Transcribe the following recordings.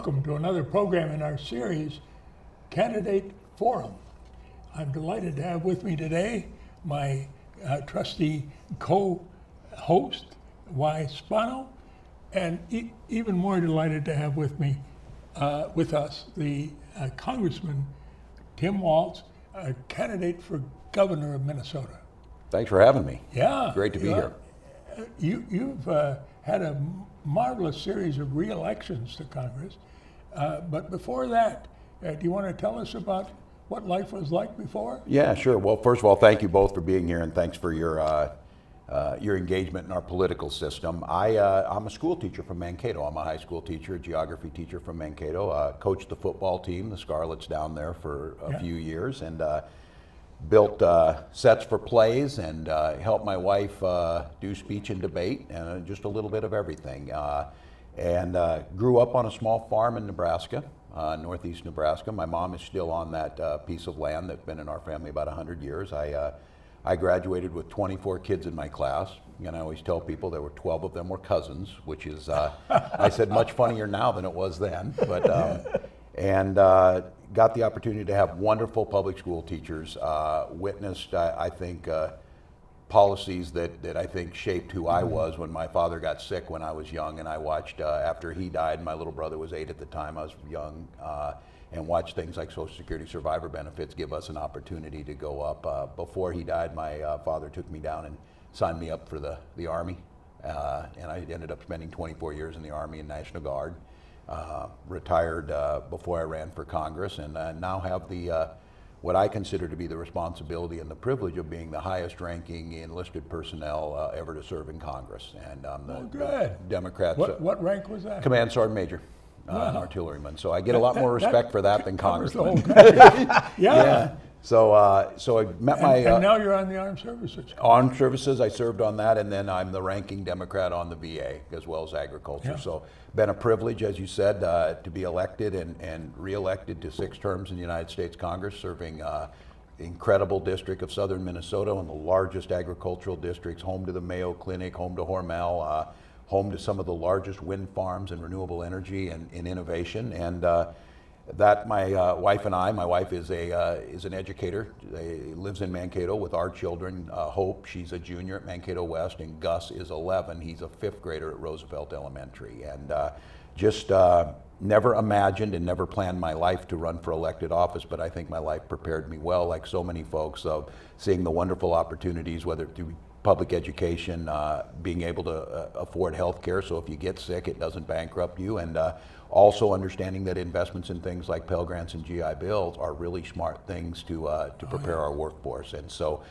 welcome to another program in our series, Candidate Forum. I'm delighted to have with me today my trusty co-host, Wy Spano, and even more delighted to have with us, the Congressman Tim Walz, a candidate for governor of Minnesota. Thanks for having me. Yeah. Great to be here. You've had a marvelous series of re-elections to Congress, but before that, do you want to tell us about what life was like before? Yeah, sure. Well, first of all, thank you both for being here, and thanks for your engagement in our political system. I'm a school teacher from Mankato. I'm a high school teacher, a geography teacher from Mankato. Coached the football team, the Scarlets, down there for a few years, and built sets for plays and helped my wife do speech and debate and just a little bit of everything. And grew up on a small farm in Nebraska, northeast Nebraska. My mom is still on that piece of land that's been in our family about 100 years. I graduated with 24 kids in my class, and I always tell people there were 12 of them were cousins, which is, I said, much funnier now than it was then. But and got the opportunity to have wonderful public school teachers, witnessed, I think, policies that I think shaped who I was when my father got sick when I was young, and I watched after he died. My little brother was 8 at the time. I was young, and watched things like Social Security survivor benefits give us an opportunity to go up. Before he died, my father took me down and signed me up for the Army, and I ended up spending 24 years in the Army and National Guard. Retired before I ran for Congress, and now have the what I consider to be the responsibility and the privilege of being the highest ranking enlisted personnel ever to serve in Congress. And the Democrats. What rank was that? Command Sergeant Major, an artilleryman. So I get a lot more respect for that than Congressman. Yeah. So I met my... And now you're on the Armed Services. Armed Services, I served on that, and then I'm the ranking Democrat on the VA, as well as agriculture. Yeah. So been a privilege, as you said, to be elected and re-elected to 6 terms in the United States Congress, serving the incredible district of southern Minnesota, one of the largest agricultural districts, home to the Mayo Clinic, home to Hormel, home to some of the largest wind farms and renewable energy and innovation. And that my wife and I, my wife is an educator, lives in Mankato with our children. Hope, she's a junior at Mankato West, and Gus is 11. He's a 5th grader at Roosevelt Elementary. And just never imagined and never planned my life to run for elected office, but I think my life prepared me well, like so many folks, of seeing the wonderful opportunities, whether through public education, being able to afford health care, so if you get sick, it doesn't bankrupt you, and also understanding that investments in things like Pell Grants and GI Bills are really smart things to prepare our workforce. And so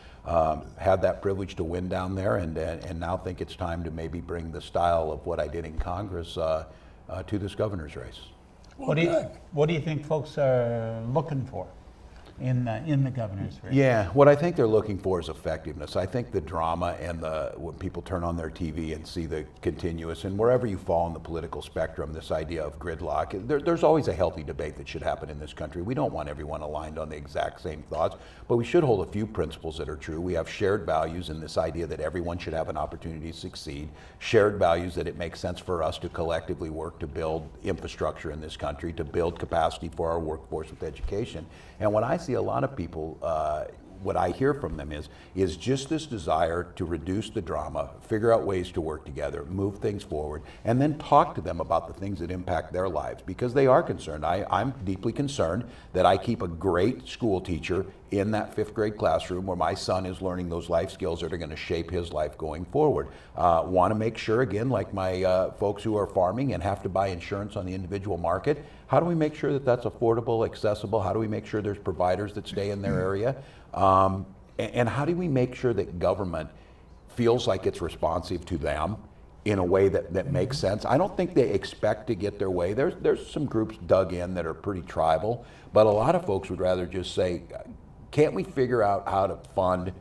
had that privilege to win down there, and now think it's time to maybe bring the style of what I did in Congress to this governor's race. What do you think folks are looking for in the governor's race? Yeah, what I think they're looking for is effectiveness. I think the drama and when people turn on their TV and see the continuous, and wherever you fall in the political spectrum, this idea of gridlock, there's always a healthy debate that should happen in this country. We don't want everyone aligned on the exact same thoughts, but we should hold a few principles that are true. We have shared values in this idea that everyone should have an opportunity to succeed, shared values that it makes sense for us to collectively work to build infrastructure in this country, to build capacity for our workforce with education. And when I see a lot of people, what I hear from them is just this desire to reduce the drama, figure out ways to work together, move things forward, and then talk to them about the things that impact their lives, because they are concerned. I'm deeply concerned that I keep a great school teacher in that 5th grade classroom where my son is learning those life skills that are going to shape his life going forward. Want to make sure, again, like my folks who are farming and have to buy insurance on the individual market, how do we make sure that that's affordable, accessible? How do we make sure there's providers that stay in their area? And how do we make sure that government feels like it's responsive to them in a way that makes sense? I don't think they expect to get their way. There's some groups dug in that are pretty tribal, but a lot of folks would rather just say, can't we figure out how to fund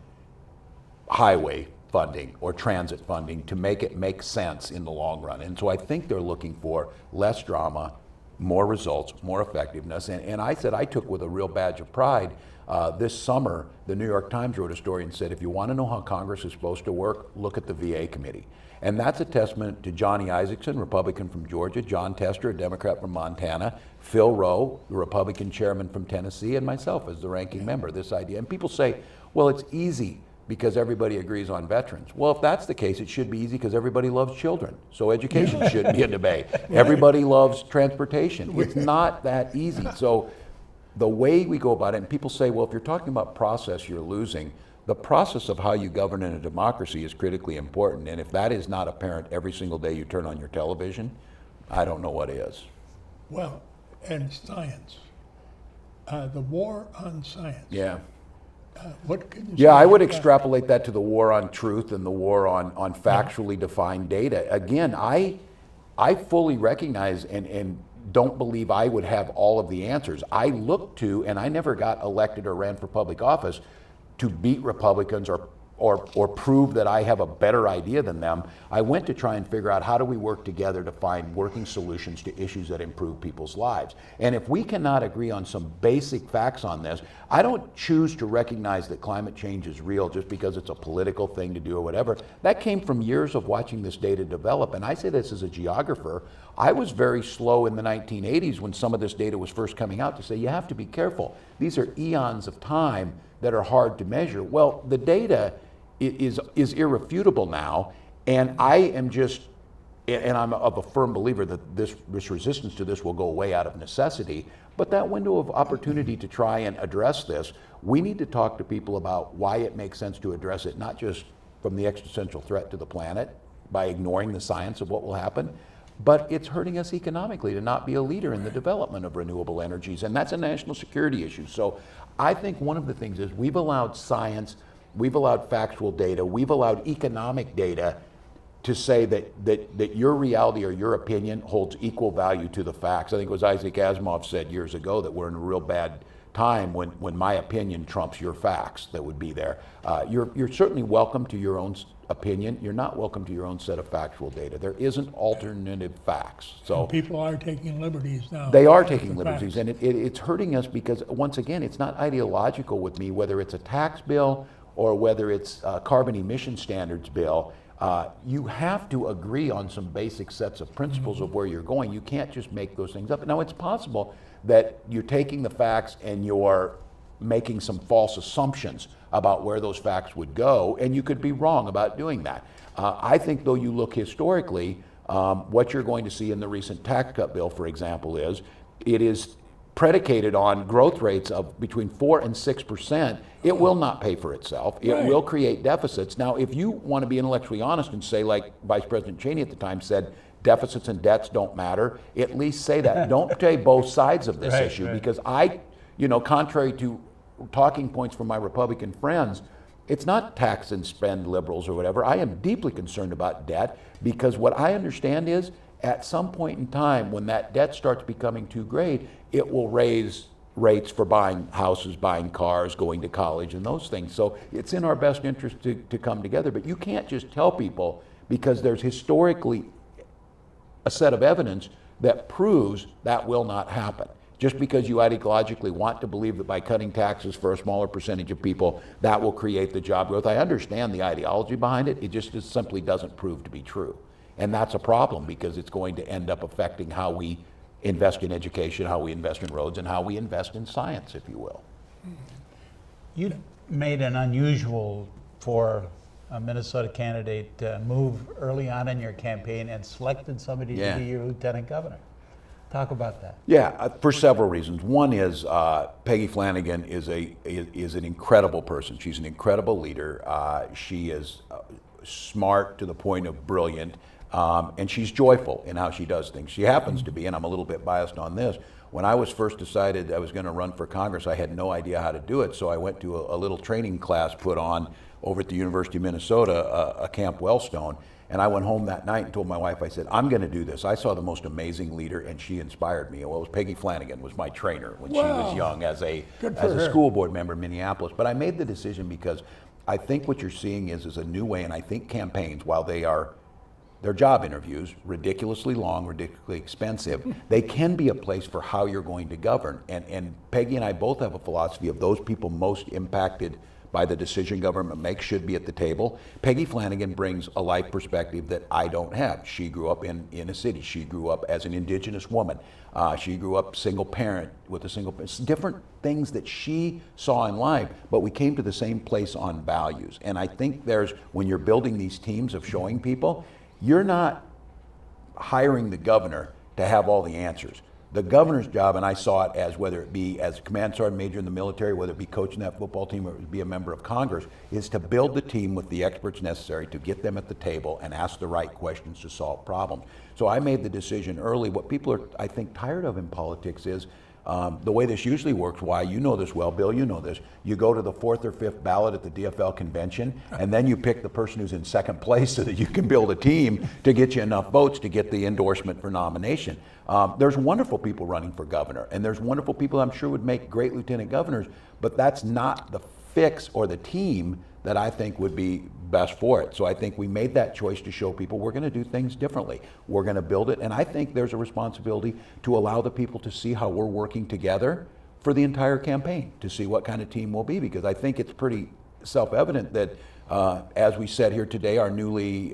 highway funding or transit funding to make it make sense in the long run? And so I think they're looking for less drama, more results, more effectiveness. And I said I took with a real badge of pride. This summer, the New York Times wrote a story and said, if you want to know how Congress is supposed to work, look at the VA committee. And that's a testament to Johnny Isakson, Republican from Georgia, John Tester, a Democrat from Montana, Phil Rowe, the Republican chairman from Tennessee, and myself as the ranking member, this idea. And people say, well, it's easy because everybody agrees on veterans. Well, if that's the case, it should be easy because everybody loves children. So education shouldn't be a debate. Everybody loves transportation. It's not that easy. So the way we go about it, and people say, well, if you're talking about process, you're losing. The process of how you govern in a democracy is critically important, and if that is not apparent every single day you turn on your television, I don't know what is. Well, and science, the war on science. Yeah. What can you say Yeah, I would about that? extrapolate that to the war on truth and the war on factually defined data. Again, I fully recognize and don't believe I would have all of the answers. I look to, and I never got elected or ran for public office to beat Republicans or prove that I have a better idea than them. I went to try and figure out how do we work together to find working solutions to issues that improve people's lives. And if we cannot agree on some basic facts on this, I don't choose to recognize that climate change is real just because it's a political thing to do or whatever. That came from years of watching this data develop. And I say this as a geographer. I was very slow in the 1980s when some of this data was first coming out to say you have to be careful. These are eons of time that are hard to measure. Well, the data is irrefutable now, and I am just, and I'm of a firm believer that this resistance to this will go away out of necessity, but that window of opportunity to try and address this, we need to talk to people about why it makes sense to address it, not just from the existential threat to the planet by ignoring the science of what will happen, but it's hurting us economically to not be a leader in the development of renewable energies, and that's a national security issue. So I think one of the things is we've allowed science, we've allowed factual data, we've allowed economic data to say that your reality or your opinion holds equal value to the facts. I think it was Isaac Asimov said years ago that we're in a real bad time when my opinion trumps your facts that would be there. You're certainly welcome to your own opinion. You're not welcome to your own set of factual data. There isn't alternative facts. So And people are taking liberties now. they are with taking the liberties, facts. and it's hurting us because, once again, it's not ideological with me, whether it's a tax bill or whether it's a carbon emission standards bill. You have to agree on some basic sets of principles of where you're going. You can't just make those things up. Now, it's possible that you're taking the facts and you're making some false assumptions about where those facts would go, and you could be wrong about doing that. I think, though, you look historically, what you're going to see in the recent tax cut bill, for example, is it is predicated on growth rates of between 4 and 6%. It will not pay for itself. It Right. will create deficits. Now, if you want to be intellectually honest and say, like Vice President Cheney at the time said, deficits and debts don't matter, at least say that. Don't say both sides of this Right, issue, right. because contrary to talking points from my Republican friends, it's not tax and spend liberals or whatever. I am deeply concerned about debt, because what I understand is at some point in time when that debt starts becoming too great, it will raise rates for buying houses, buying cars, going to college, and those things. So it's in our best interest to come together. But you can't just tell people, because there's historically a set of evidence that proves that will not happen. Just because you ideologically want to believe that by cutting taxes for a smaller percentage of people, that will create the job growth. I understand the ideology behind it. It just simply doesn't prove to be true. And that's a problem, because it's going to end up affecting how we invest in education, how we invest in roads, and how we invest in science, if you will. You made an unusual for a Minnesota candidate move early on in your campaign and selected somebody Yeah. to be your lieutenant governor. Talk about that. Yeah, for several reasons. One is Peggy Flanagan is an incredible person. She's an incredible leader. She is smart to the point of brilliant, and she's joyful in how she does things. She happens to be, and I'm a little bit biased on this, when I was first decided I was going to run for Congress, I had no idea how to do it, so I went to a little training class put on over at the University of Minnesota, a Camp Wellstone. And I went home that night and told my wife, I said, I'm going to do this. I saw the most amazing leader, and she inspired me. Well, it was Peggy Flanagan was my trainer when she Wow. was young as a Good for her. school board member in Minneapolis. But I made the decision because I think what you're seeing is a new way, and I think campaigns, while they are They're job interviews, ridiculously long, ridiculously expensive. They can be a place for how you're going to govern. And Peggy and I both have a philosophy of those people most impacted by the decision government makes should be at the table. Peggy Flanagan brings a life perspective that I don't have. She grew up in a city. She grew up as an indigenous woman. She grew up single parent with a single, different things that she saw in life, but we came to the same place on values. And I think when you're building these teams of showing people, you're not hiring the governor to have all the answers. The governor's job, and I saw it as whether it be as a command sergeant major in the military, whether it be coaching that football team or be a member of Congress, is to build the team with the experts necessary to get them at the table and ask the right questions to solve problems. So I made the decision early. What people are, I think, tired of in politics is the way this usually works. Why, you know this well, Bill, you know this. You go to the 4th or 5th ballot at the DFL convention, and then you pick the person who's in second place so that you can build a team to get you enough votes to get the endorsement for nomination. There's wonderful people running for governor, and there's wonderful people I'm sure would make great lieutenant governors, but that's not the fix or the team that I think would be best for it. So I think we made that choice to show people we're going to do things differently. We're going to build it, and I think there's a responsibility to allow the people to see how we're working together for the entire campaign, to see what kind of team we'll be, because I think it's pretty self-evident that as we said here today, our newly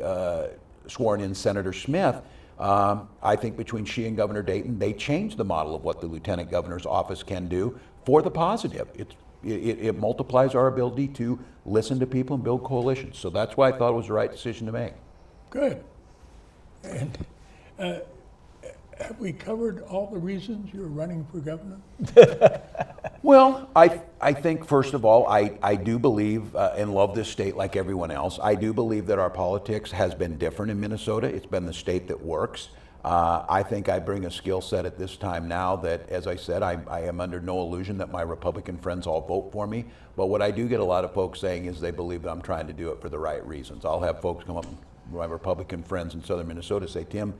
sworn in Senator Smith, I think between she and Governor Dayton, they changed the model of what the lieutenant governor's office can do for the positive. It multiplies our ability to listen to people and build coalitions. So that's why I thought it was the right decision to make. Good. And have we covered all the reasons you're running for governor? Well, I think, first of all, I do believe and love this state like everyone else. I do believe that our politics has been different in Minnesota. It's been the state that works. I think I bring a skill set at this time now that, as I said, I am under no illusion that my Republican friends all vote for me. But what I do get a lot of folks saying is they believe that I'm trying to do it for the right reasons. I'll have folks come up, my Republican friends in southern Minnesota, say, Tim,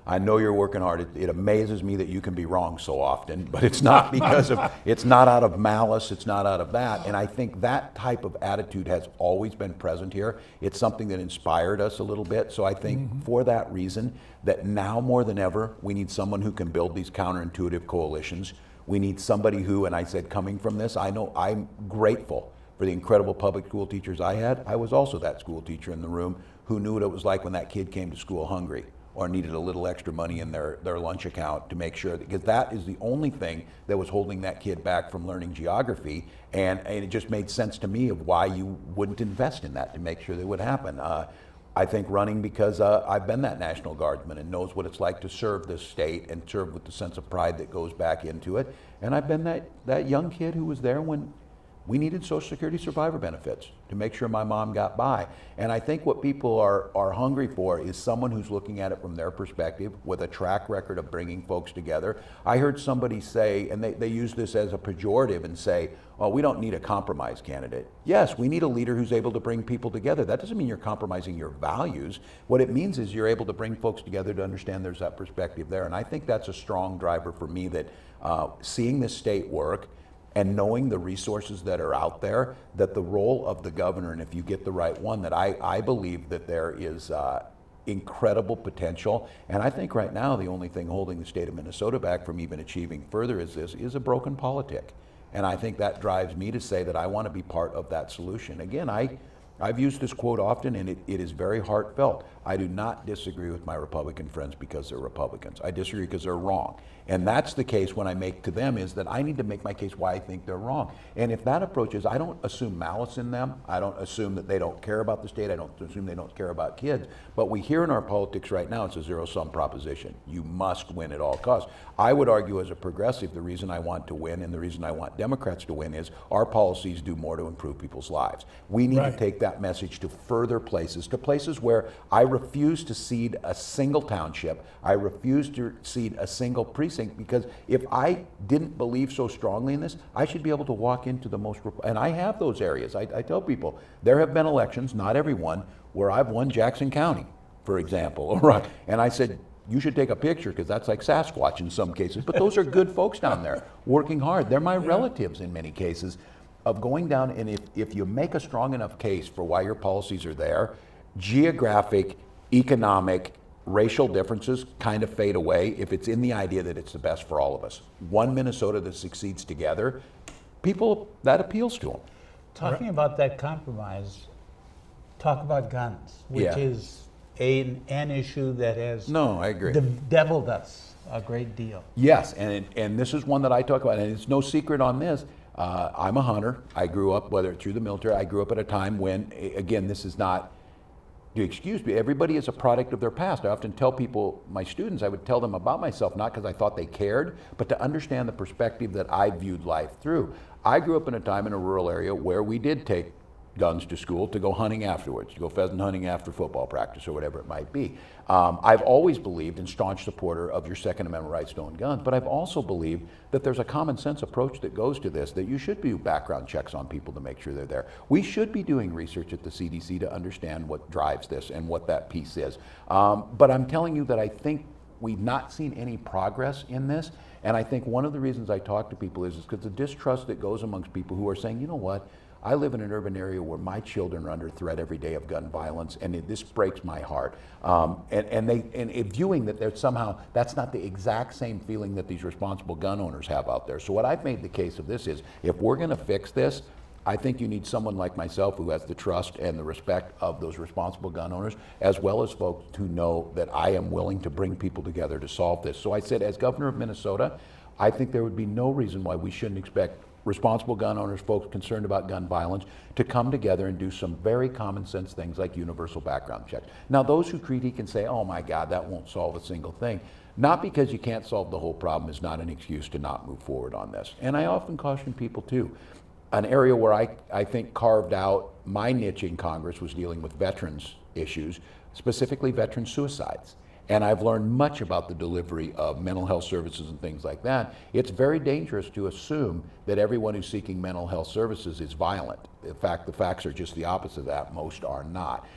I know you're working hard. It amazes me that you can be wrong so often, but it's not because of, it's not out of malice, it's not out of that. And I think that type of attitude has always been present here. It's something that inspired us a little bit. So I think for that reason, that now more than ever, we need someone who can build these counterintuitive coalitions. We need somebody who, and I said coming from this, I know I'm grateful for the incredible public school teachers I had. I was also that school teacher in the room who knew what it was like when that kid came to school hungry, or needed a little extra money in their lunch account to make sure, because that is the only thing that was holding that kid back from learning geography. And it just made sense to me of why you wouldn't invest in that to make sure that would happen. I think running because I've been that National Guardsman and knows what it's like to serve this state and serve with the sense of pride that goes back into it. And I've been that young kid who was there when we needed Social Security survivor benefits to make sure my mom got by. And I think what people are hungry for is someone who's looking at it from their perspective with a track record of bringing folks together. I heard somebody say, and they use this as a pejorative and say, oh, we don't need a compromise candidate. Yes, we need a leader who's able to bring people together. That doesn't mean you're compromising your values. What it means is you're able to bring folks together to understand there's that perspective there. And I think that's a strong driver for me, that seeing this state work and knowing the resources that are out there, that the role of the governor, and if you get the right one, that I believe that there is incredible potential. And I think right now the only thing holding the state of Minnesota back from even achieving further is a broken politic. And I think that drives me to say that I want to be part of that solution. Again, I've used this quote often, and it is very heartfelt. I do not disagree with my Republican friends because they're Republicans. I disagree because they're wrong. And that's the case when I make to them, is that I need to make my case why I think they're wrong. And if that approach is, I don't assume malice in them. I don't assume that they don't care about the state. I don't assume they don't care about kids. But we hear in our politics right now, it's a zero-sum proposition. You must win at all costs. I would argue as a progressive, the reason I want to win and the reason I want Democrats to win is our policies do more to improve people's lives. We need to take that message to further places, to places where I refuse to cede a single township. I refuse to cede a single precinct, because if I didn't believe so strongly in this, I should be able to walk into the most, and I have those areas. I tell people, there have been elections, not every one, where I've won Jackson County, for example, right? And I said, you should take a picture, because that's like Sasquatch in some cases, but those are good folks down there working hard. They're my relatives in many cases, of going down, and if you make a strong enough case for why your policies are there, geographic, economic, racial differences kind of fade away if it's in the idea that it's the best for all of us. One Minnesota that succeeds together, people, that appeals to them. Talking about that compromise, talk about guns, which Yeah. is an issue that has No, I agree. deviled us a great deal. Yes, and this is one that I talk about, and it's no secret on this. I'm a hunter. I grew up, whether through the military, I grew up at a time when, again, this is not, excuse me, everybody is a product of their past. I often tell people, my students, I would tell them about myself, not because I thought they cared, but to understand the perspective that I viewed life through. I grew up in a time in a rural area where we did take guns to school to go hunting afterwards, to go pheasant hunting after football practice or whatever it might be. I've always believed and staunch supporter of your Second Amendment rights to own guns, but I've also believed that there's a common sense approach that goes to this, that you should do background checks on people to make sure they're there. We should be doing research at the CDC to understand what drives this and what that piece is. But I'm telling you that I think we've not seen any progress in this, and I think one of the reasons I talk to people is because the distrust that goes amongst people who are saying, you know what, I live in an urban area where my children are under threat every day of gun violence, and this breaks my heart. And viewing that there's somehow, that's not the exact same feeling that these responsible gun owners have out there. So what I've made the case of this is, if we're gonna fix this, I think you need someone like myself who has the trust and the respect of those responsible gun owners, as well as folks who know that I am willing to bring people together to solve this. So I said, as governor of Minnesota, I think there would be no reason why we shouldn't expect responsible gun owners, folks concerned about gun violence, to come together and do some very common sense things like universal background checks. Now, those who critique and say, oh my God, that won't solve a single thing, not because you can't solve the whole problem is not an excuse to not move forward on this. And I often caution people too. An area where I think carved out my niche in Congress was dealing with veterans issues, specifically veteran suicides. And I've learned much about the delivery of mental health services and things like that. It's very dangerous to assume that everyone who's seeking mental health services is violent. In fact, the facts are just the opposite of that. Most are not.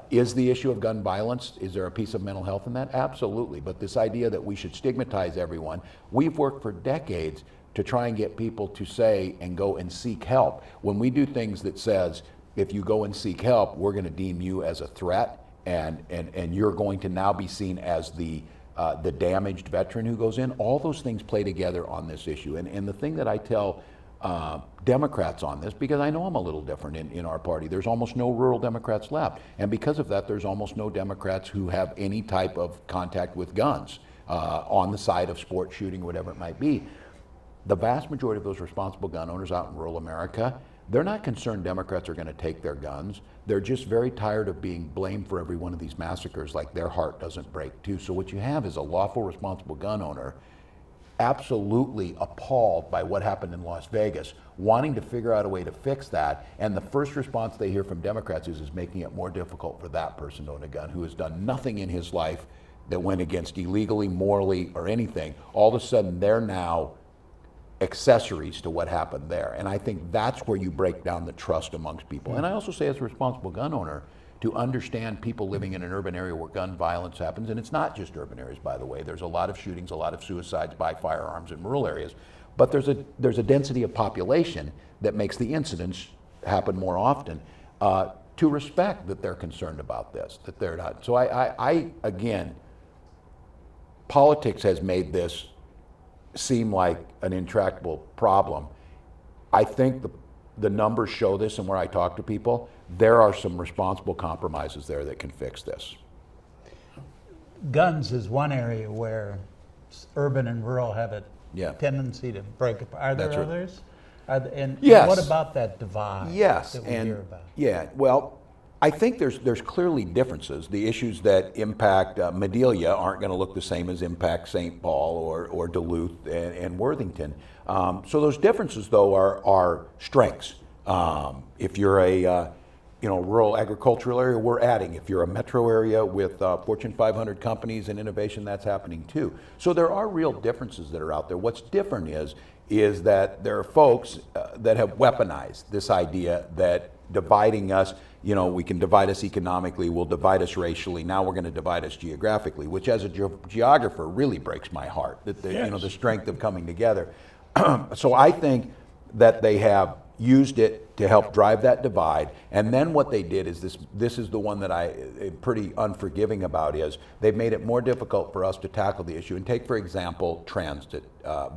Is the issue of gun violence, is there a piece of mental health in that? Absolutely. But this idea that we should stigmatize everyone, we've worked for decades to try and get people to say and go and seek help. When we do things that says, if you go and seek help, we're going to deem you as a threat, and you're going to now be seen as the damaged veteran who goes in. All those things play together on this issue. And the thing that I tell Democrats on this, because I know I'm a little different in our party, there's almost no rural Democrats left. And because of that, there's almost no Democrats who have any type of contact with guns on the side of sport shooting, whatever it might be. The vast majority of those responsible gun owners out in rural America, they're not concerned Democrats are going to take their guns. They're just very tired of being blamed for every one of these massacres, like their heart doesn't break too. So what you have is a lawful responsible gun owner absolutely appalled by what happened in Las Vegas, wanting to figure out a way to fix that. And the first response they hear from Democrats is making it more difficult for that person to own a gun who has done nothing in his life that went against illegally, morally, or anything. All of a sudden, they're now accessories to what happened there. And I think that's where you break down the trust amongst people. And I also say, as a responsible gun owner, to understand people living in an urban area where gun violence happens, and it's not just urban areas, by the way. There's a lot of shootings, a lot of suicides by firearms in rural areas, but there's a density of population that makes the incidents happen more often. To respect that they're concerned about this, that they're not. So I again, politics has made this seem like an intractable problem. I think the numbers show this, and where I talk to people, there are some responsible compromises there that can fix this. Guns is one area where urban and rural have a Yeah. tendency to break apart. Are there That's right. others? And Yes. what about that divide Yes, that we and hear about? yeah, well, I think there's clearly differences. The issues that impact Madelia aren't going to look the same as impact St. Paul or Duluth and Worthington. So those differences, though, are strengths. If you're a rural agricultural area, we're adding. If you're a metro area with Fortune 500 companies and innovation, that's happening too. So there are real differences that are out there. What's different is that there are folks that have weaponized this idea that dividing us, we can divide us economically, we'll divide us racially, now we're going to divide us geographically, which as a geographer really breaks my heart, that Yes. the strength of coming together. So I think that they have used it to help drive that divide. And then what they did is this is the one that I am pretty unforgiving about, is they've made it more difficult for us to tackle the issue. And take, for example, transit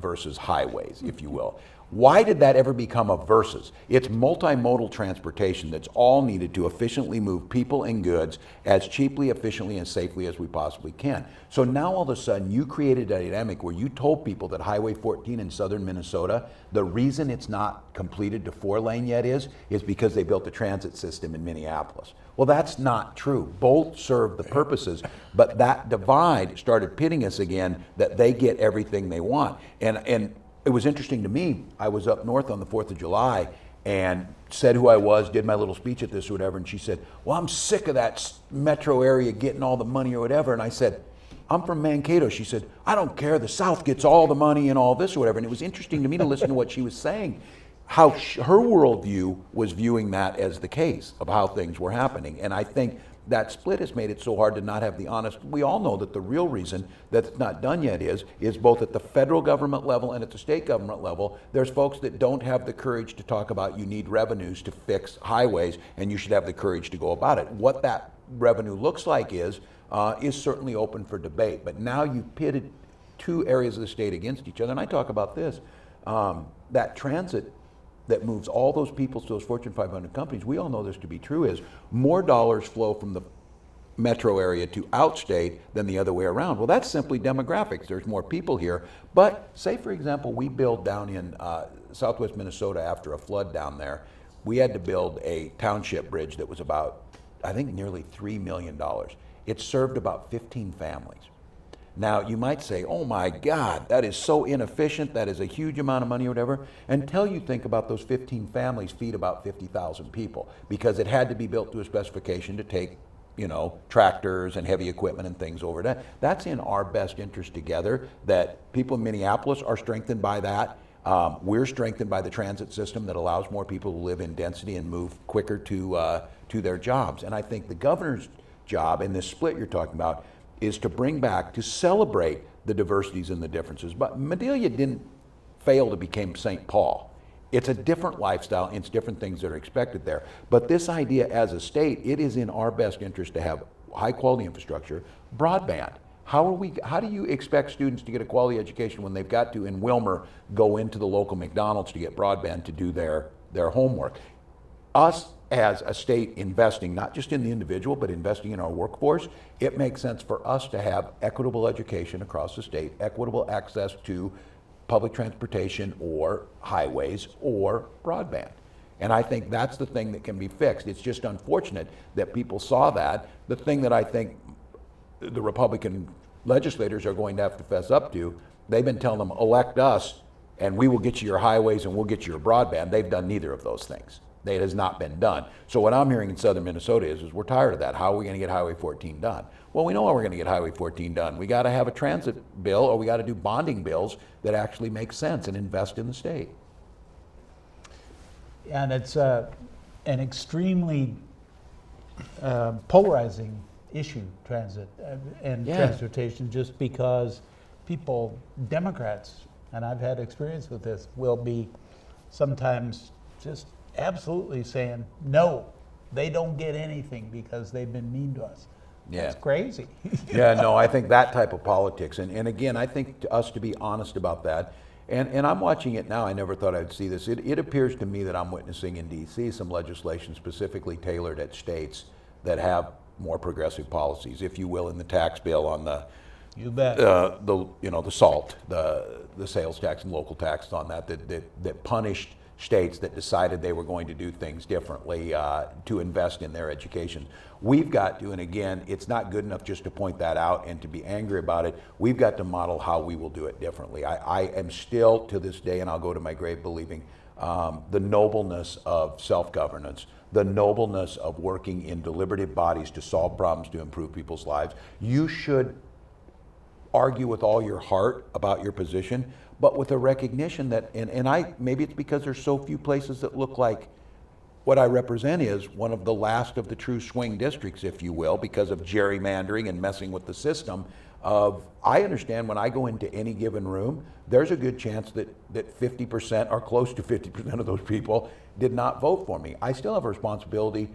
versus highways, if you will. Why did that ever become a versus? It's multimodal transportation that's all needed to efficiently move people and goods as cheaply, efficiently, and safely as we possibly can. So now all of a sudden you created a dynamic where you told people that Highway 14 in southern Minnesota, the reason it's not completed to 4-lane yet is because they built a transit system in Minneapolis. Well, that's not true. Both serve the purposes, but that divide started pitting us again, that they get everything they want. And it was interesting to me. I was up north on the 4th of July and said who I was, did my little speech at this or whatever, and she said, well, I'm sick of that metro area getting all the money or whatever. And I said, I'm from Mankato. She said, I don't care, the South gets all the money and all this or whatever. And it was interesting to me to listen to what she was saying, how her worldview was viewing that as the case of how things were happening. And I think that split has made it so hard to not have the honest. We all know that the real reason that it's not done yet is both at the federal government level and at the state government level, there's folks that don't have the courage to talk about you need revenues to fix highways and you should have the courage to go about it. What that revenue looks like is certainly open for debate. But now you've pitted two areas of the state against each other. And I talk about this, that transit that moves all those people to those Fortune 500 companies, we all know this to be true, is more dollars flow from the metro area to outstate than the other way around. Well, that's simply demographics. There's more people here. But say, for example, we build down in southwest Minnesota after a flood down there, we had to build a township bridge that was about, I think, nearly $3 million. It served about 15 families. Now, you might say, oh my God, that is so inefficient, that is a huge amount of money or whatever, until you think about those 15 families feed about 50,000 people, because it had to be built to a specification to take, tractors and heavy equipment and things over that. That's in our best interest together, that people in Minneapolis are strengthened by that. We're strengthened by the transit system that allows more people to live in density and move quicker to their jobs. And I think the governor's job in this split you're talking about is to bring back, to celebrate the diversities and the differences. But Medelia didn't fail to become St. Paul. It's a different lifestyle, and it's different things that are expected there. But this idea as a state, it is in our best interest to have high quality infrastructure, broadband. How do you expect students to get a quality education when they've got to, in Wilmer, go into the local McDonald's to get broadband to do their homework? Us as a state investing, not just in the individual, but investing in our workforce, it makes sense for us to have equitable education across the state, equitable access to public transportation or highways or broadband. And I think that's the thing that can be fixed. It's just unfortunate that people saw that. The thing that I think the Republican legislators are going to have to fess up to, they've been telling them, elect us and we will get you your highways and we'll get you your broadband. They've done neither of those things. It has not been done. So what I'm hearing in southern Minnesota is we're tired of that. How are we going to get Highway 14 done? Well, we know how we're going to get Highway 14 done. We got to have a transit bill, or we got to do bonding bills that actually make sense and invest in the state. And it's an extremely polarizing issue, transit and transportation, just because people, Democrats, and I've had experience with this, will be sometimes just absolutely saying, no, they don't get anything because they've been mean to us. Yeah. That's crazy. Yeah, no, I think that type of politics, and again, I think to us to be honest about that, and I'm watching it now, I never thought I'd see this. It appears to me that I'm witnessing in DC some legislation specifically tailored at states that have more progressive policies, if you will, in the tax bill on the You bet. the SALT, the sales tax and local tax on that punished states that decided they were going to do things differently to invest in their education. We've got to, and again, it's not good enough just to point that out and to be angry about it. We've got to model how we will do it differently. I am still, to this day, and I'll go to my grave believing, the nobleness of self-governance, the nobleness of working in deliberative bodies to solve problems, to improve people's lives. You should argue with all your heart about your position, but with a recognition that, and I, maybe it's because there's so few places that look like what I represent is one of the last of the true swing districts, if you will, because of gerrymandering and messing with the system. of, I understand when I go into any given room, there's a good chance that 50% or close to 50% of those people did not vote for me. I still have a responsibility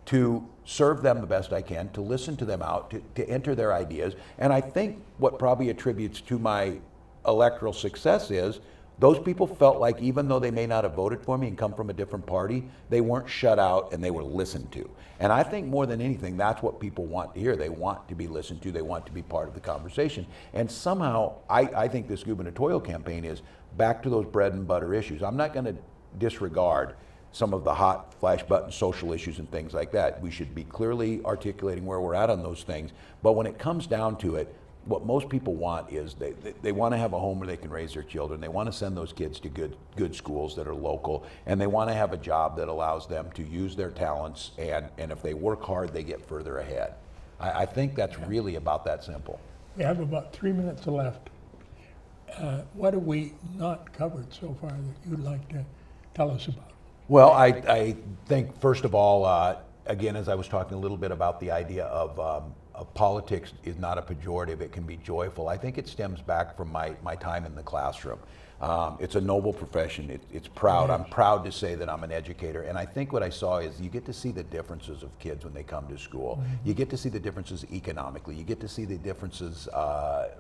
to serve them the best I can, to listen to them out, to enter their ideas. And I think what probably attributes to my electoral success is those people felt like even though they may not have voted for me and come from a different party, they weren't shut out and they were listened to. And I think more than anything, that's what people want to hear. They want to be listened to. They want to be part of the conversation. And somehow, I think this gubernatorial campaign is back to those bread and butter issues. I'm not going to disregard some of the hot flash button social issues and things like that. We should be clearly articulating where we're at on those things. But when it comes down to it, what most people want is they want to have a home where they can raise their children. They want to send those kids to good schools that are local, and they want to have a job that allows them to use their talents, and if they work hard, they get further ahead. I think that's really about that simple. We have about 3 minutes left. What have we not covered so far that you'd like to tell us about? Well, I think, first of all, again, as I was talking a little bit about the idea of politics is not a pejorative, it can be joyful. I think it stems back from my time in the classroom. It's a noble profession. It's proud. I'm proud to say that I'm an educator. And I think what I saw is you get to see the differences of kids when they come to school. You get to see the differences economically. You get to see the differences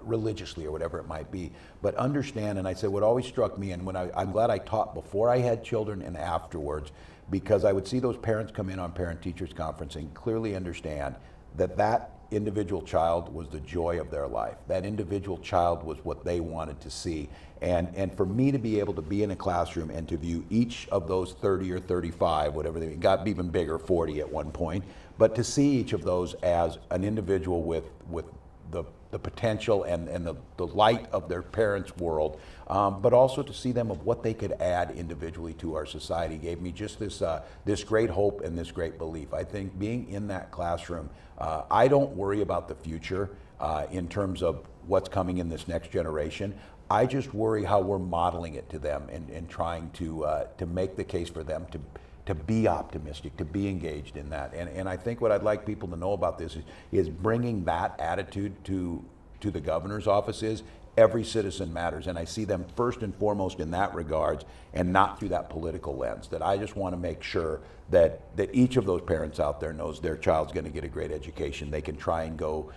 religiously or whatever it might be. But understand, and I said what always struck me, and when I'm glad I taught before I had children and afterwards, because I would see those parents come in on parent-teachers conference and clearly understand that individual child was the joy of their life. That individual child was what they wanted to see. And for me to be able to be in a classroom and to view each of those 30 or 35, whatever they got even bigger, 40 at one point, but to see each of those as an individual with the potential and the light of their parents' world, but also to see them of what they could add individually to our society gave me just this great hope and this great belief. I think being in that classroom, I don't worry about the future in terms of what's coming in this next generation. I just worry how we're modeling it to them and trying to make the case for them to be optimistic, to be engaged in that. And I think what I'd like people to know about this is bringing that attitude to the governor's office is every citizen matters. And I see them first and foremost in that regards and not through that political lens. That I just want to make sure that each of those parents out there knows their child's going to get a great education. They can try and go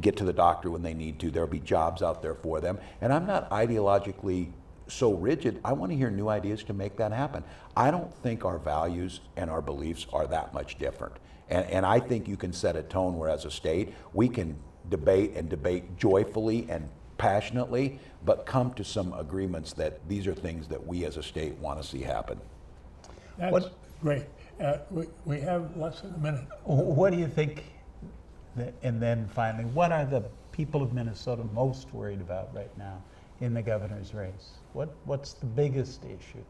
get to the doctor when they need to. There'll be jobs out there for them. And I'm not ideologically so rigid. I want to hear new ideas to make that happen. I don't think our values and our beliefs are that much different. And I think you can set a tone where as a state, we can debate joyfully and passionately, but come to some agreements that these are things that we as a state want to see happen. That's great. We have less than a minute. What do you think, and then finally, what are the people of Minnesota most worried about right now in the governor's race? What's the biggest issue?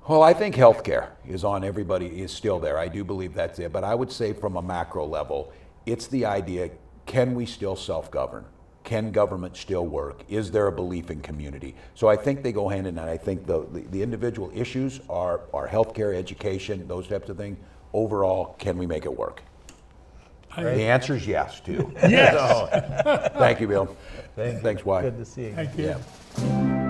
Well, I think healthcare is still there. I do believe that's it. But I would say from a macro level, it's the idea, can we still self-govern? Can government still work? Is there a belief in community? So I think they go hand in hand. I think the individual issues are healthcare, education, those types of things. Overall, can we make it work? The answer is yes, too. Yes. So, thank you, Bill. Thanks, Wy. Good to see you. Thank you. Yeah.